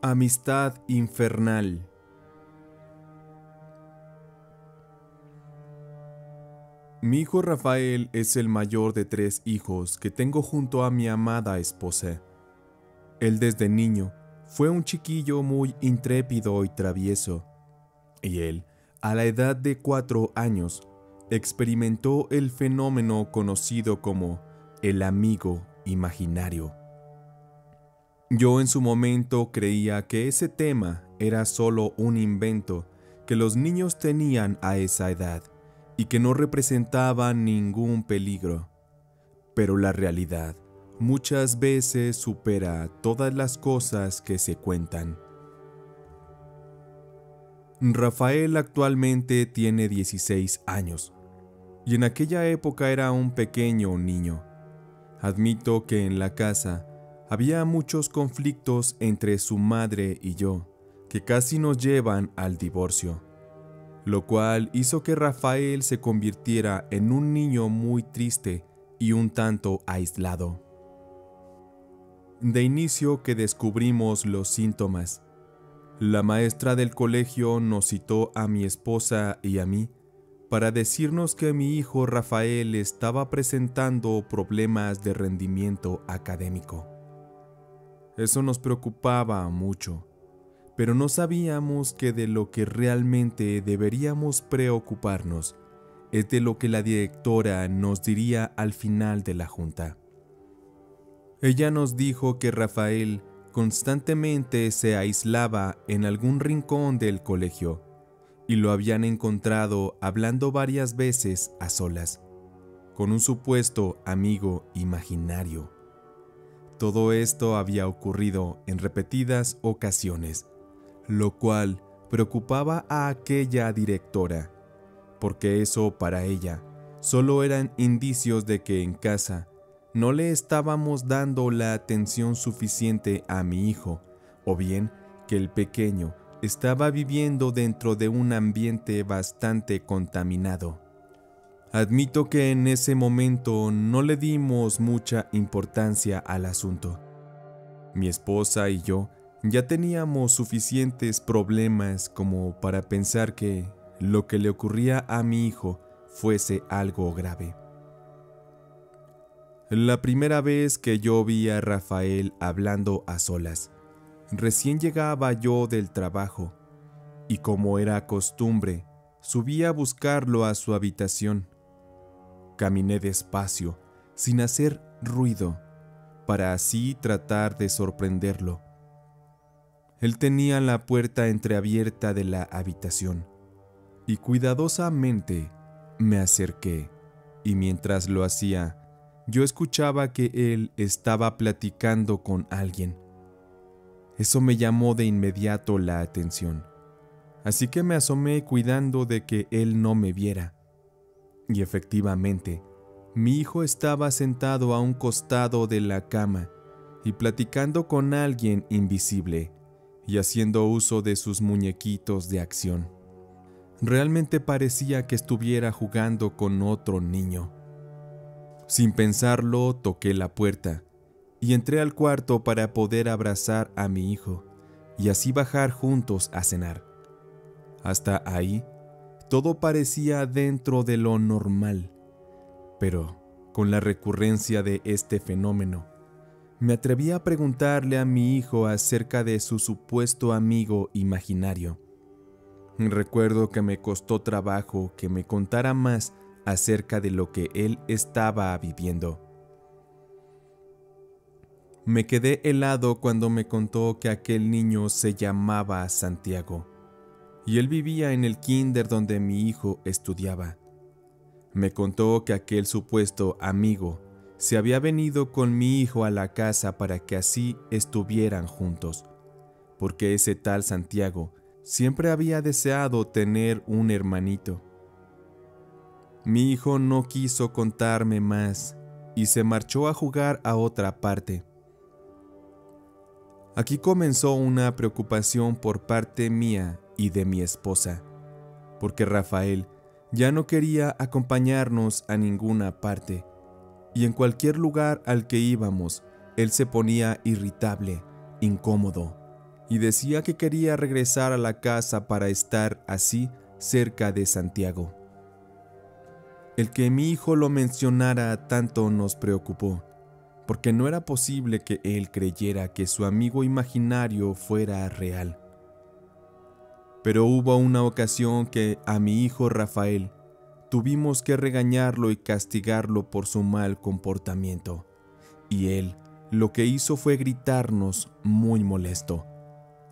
Amistad infernal. Mi hijo Rafael es el mayor de 3 hijos que tengo junto a mi amada esposa. Él desde niño fue un chiquillo muy intrépido y travieso, y él, a la edad de 4 años, experimentó el fenómeno conocido como el amigo imaginario. Yo en su momento creía que ese tema era solo un invento que los niños tenían a esa edad y que no representaba ningún peligro. Pero la realidad muchas veces supera todas las cosas que se cuentan. Rafael actualmente tiene 16 años y en aquella época era un pequeño niño. Admito que en la casa había muchos conflictos entre su madre y yo, que casi nos llevan al divorcio, lo cual hizo que Rafael se convirtiera en un niño muy triste y un tanto aislado. De inicio que descubrimos los síntomas, la maestra del colegio nos citó a mi esposa y a mí para decirnos que mi hijo Rafael estaba presentando problemas de rendimiento académico. Eso nos preocupaba mucho, pero no sabíamos que de lo que realmente deberíamos preocuparnos es de lo que la directora nos diría al final de la junta. Ella nos dijo que Rafael constantemente se aislaba en algún rincón del colegio y lo habían encontrado hablando varias veces a solas, con un supuesto amigo imaginario. Todo esto había ocurrido en repetidas ocasiones, lo cual preocupaba a aquella directora, porque eso para ella solo eran indicios de que en casa no le estábamos dando la atención suficiente a mi hijo, o bien que el pequeño estaba viviendo dentro de un ambiente bastante contaminado. Admito que en ese momento no le dimos mucha importancia al asunto. Mi esposa y yo ya teníamos suficientes problemas como para pensar que lo que le ocurría a mi hijo fuese algo grave. La primera vez que yo vi a Rafael hablando a solas, recién llegaba yo del trabajo y como era costumbre, subí a buscarlo a su habitación. Caminé despacio, sin hacer ruido, para así tratar de sorprenderlo. Él tenía la puerta entreabierta de la habitación, y cuidadosamente me acerqué, y mientras lo hacía, yo escuchaba que él estaba platicando con alguien. Eso me llamó de inmediato la atención, así que me asomé cuidando de que él no me viera. Y efectivamente, mi hijo estaba sentado a un costado de la cama y platicando con alguien invisible y haciendo uso de sus muñequitos de acción. Realmente parecía que estuviera jugando con otro niño. Sin pensarlo, toqué la puerta y entré al cuarto para poder abrazar a mi hijo y así bajar juntos a cenar. Hasta ahí, todo parecía dentro de lo normal, pero con la recurrencia de este fenómeno, me atreví a preguntarle a mi hijo acerca de su supuesto amigo imaginario. Recuerdo que me costó trabajo que me contara más acerca de lo que él estaba viviendo. Me quedé helado cuando me contó que aquel niño se llamaba Santiago y él vivía en el kinder donde mi hijo estudiaba. Me contó que aquel supuesto amigo se había venido con mi hijo a la casa para que así estuvieran juntos, porque ese tal Santiago siempre había deseado tener un hermanito. Mi hijo no quiso contarme más y se marchó a jugar a otra parte. Aquí comenzó una preocupación por parte mía y de mi esposa, porque Rafael ya no quería acompañarnos a ninguna parte, y en cualquier lugar al que íbamos, él se ponía irritable, incómodo, y decía que quería regresar a la casa para estar así cerca de Santiago. El que mi hijo lo mencionara tanto nos preocupó, porque no era posible que él creyera que su amigo imaginario fuera real. Pero hubo una ocasión que a mi hijo Rafael tuvimos que regañarlo y castigarlo por su mal comportamiento, y él lo que hizo fue gritarnos muy molesto,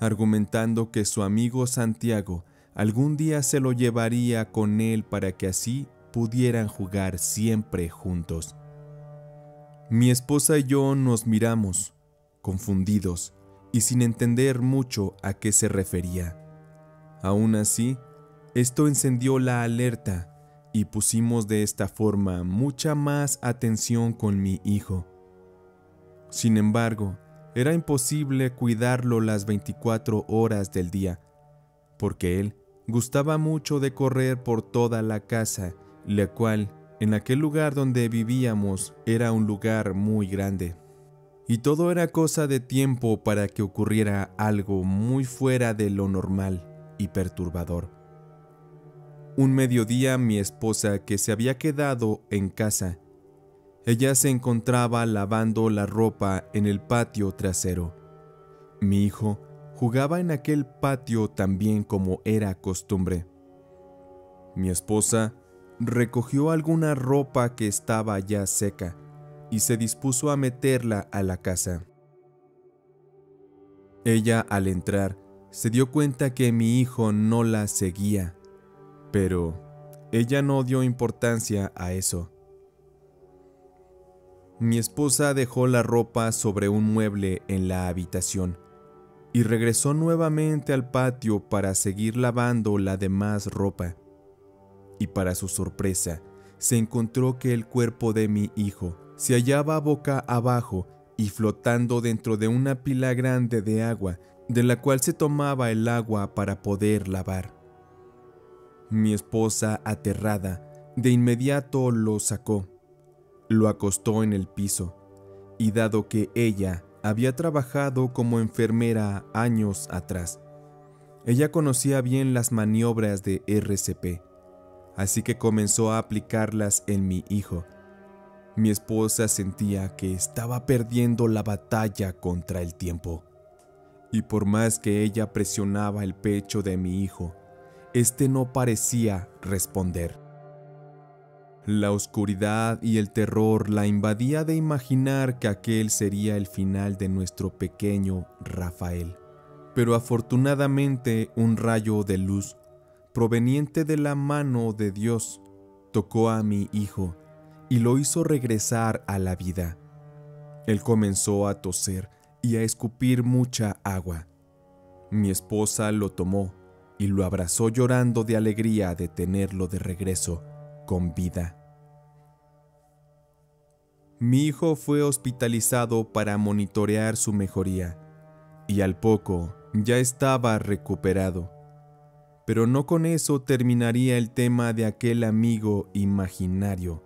argumentando que su amigo Santiago algún día se lo llevaría con él para que así pudieran jugar siempre juntos. Mi esposa y yo nos miramos, confundidos y sin entender mucho a qué se refería. Aún así, esto encendió la alerta y pusimos de esta forma mucha más atención con mi hijo. Sin embargo, era imposible cuidarlo las 24 horas del día, porque él gustaba mucho de correr por toda la casa, la cual, en aquel lugar donde vivíamos, era un lugar muy grande. Y todo era cosa de tiempo para que ocurriera algo muy fuera de lo normal y perturbador. Un mediodía, mi esposa, que se había quedado en casa, ella se encontraba lavando la ropa en el patio trasero. Mi hijo jugaba en aquel patio también como era costumbre. Mi esposa recogió alguna ropa que estaba ya seca y se dispuso a meterla a la casa. Ella, al entrar, se dio cuenta que mi hijo no la seguía, pero ella no dio importancia a eso. Mi esposa dejó la ropa sobre un mueble en la habitación y regresó nuevamente al patio para seguir lavando la demás ropa. Y para su sorpresa, se encontró que el cuerpo de mi hijo se hallaba boca abajo y flotando dentro de una pila grande de agua, de la cual se tomaba el agua para poder lavar. Mi esposa, aterrada, de inmediato lo sacó, lo acostó en el piso, y dado que ella había trabajado como enfermera años atrás, ella conocía bien las maniobras de RCP, así que comenzó a aplicarlas en mi hijo. Mi esposa sentía que estaba perdiendo la batalla contra el tiempo, y por más que ella presionaba el pecho de mi hijo, este no parecía responder. La oscuridad y el terror la invadía de imaginar que aquel sería el final de nuestro pequeño Rafael. Pero afortunadamente un rayo de luz proveniente de la mano de Dios tocó a mi hijo y lo hizo regresar a la vida. Él comenzó a toser y a escupir mucha agua. Mi esposa lo tomó y lo abrazó llorando de alegría de tenerlo de regreso con vida. Mi hijo fue hospitalizado para monitorear su mejoría y al poco ya estaba recuperado. Pero no con eso terminaría el tema de aquel amigo imaginario,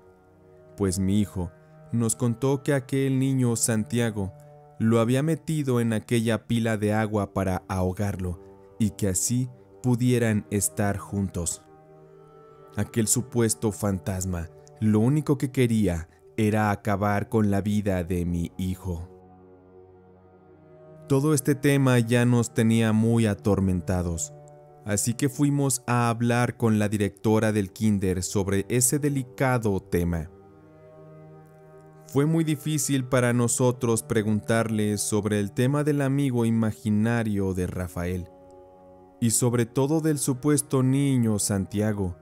pues mi hijo nos contó que aquel niño Santiago lo había metido en aquella pila de agua para ahogarlo y que así pudieran estar juntos. Aquel supuesto fantasma lo único que quería era acabar con la vida de mi hijo. Todo este tema ya nos tenía muy atormentados, así que fuimos a hablar con la directora del kinder sobre ese delicado tema. Fue muy difícil para nosotros preguntarle sobre el tema del amigo imaginario de Rafael, y sobre todo del supuesto niño Santiago,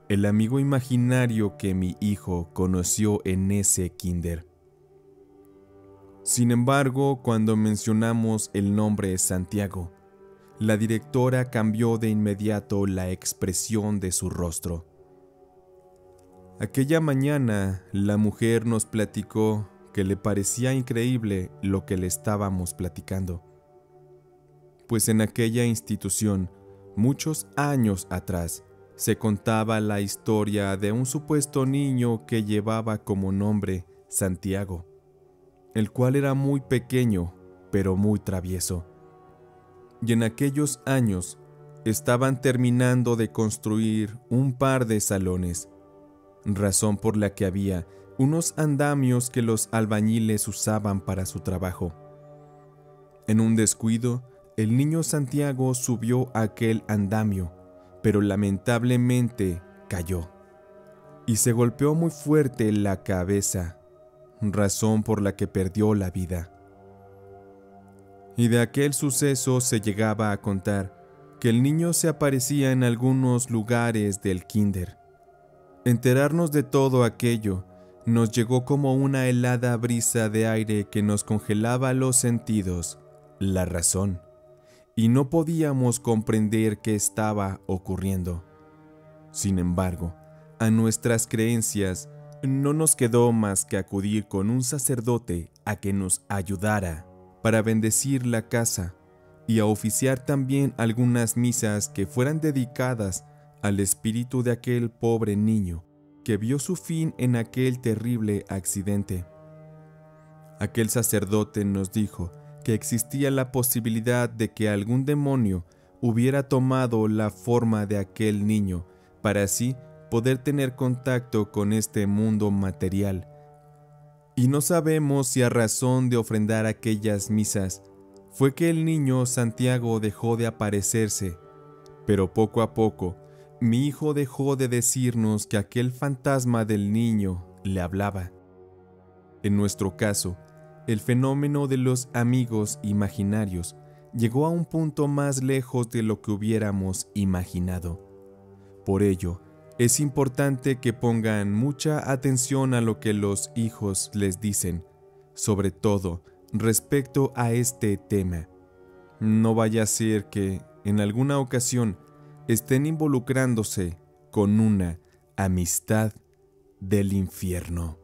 el amigo imaginario que mi hijo conoció en ese kinder. Sin embargo, cuando mencionamos el nombre Santiago, la directora cambió de inmediato la expresión de su rostro. Aquella mañana, la mujer nos platicó que le parecía increíble lo que le estábamos platicando, pues en aquella institución, muchos años atrás, se contaba la historia de un supuesto niño que llevaba como nombre Santiago, el cual era muy pequeño, pero muy travieso. y en aquellos años estaban terminando de construir un par de salones, razón por la que había unos andamios que los albañiles usaban para su trabajo. En un descuido, el niño Santiago subió a aquel andamio, pero lamentablemente cayó y se golpeó muy fuerte la cabeza, razón por la que perdió la vida. Y de aquel suceso se llegaba a contar que el niño se aparecía en algunos lugares del kinder. Enterarnos de todo aquello nos llegó como una helada brisa de aire que nos congelaba los sentidos, la razón, y no podíamos comprender qué estaba ocurriendo. Sin embargo, a nuestras creencias no nos quedó más que acudir con un sacerdote a que nos ayudara para bendecir la casa y a oficiar también algunas misas que fueran dedicadas al espíritu de aquel pobre niño que vio su fin en aquel terrible accidente. Aquel sacerdote nos dijo que existía la posibilidad de que algún demonio hubiera tomado la forma de aquel niño para así poder tener contacto con este mundo material. Y no sabemos si a razón de ofrendar aquellas misas fue que el niño Santiago dejó de aparecerse, pero poco a poco mi hijo dejó de decirnos que aquel fantasma del niño le hablaba. En nuestro caso, el fenómeno de los amigos imaginarios llegó a un punto más lejos de lo que hubiéramos imaginado. Por ello, es importante que pongan mucha atención a lo que los hijos les dicen, sobre todo respecto a este tema. No vaya a ser que, en alguna ocasión, estén involucrándose con una amistad del infierno.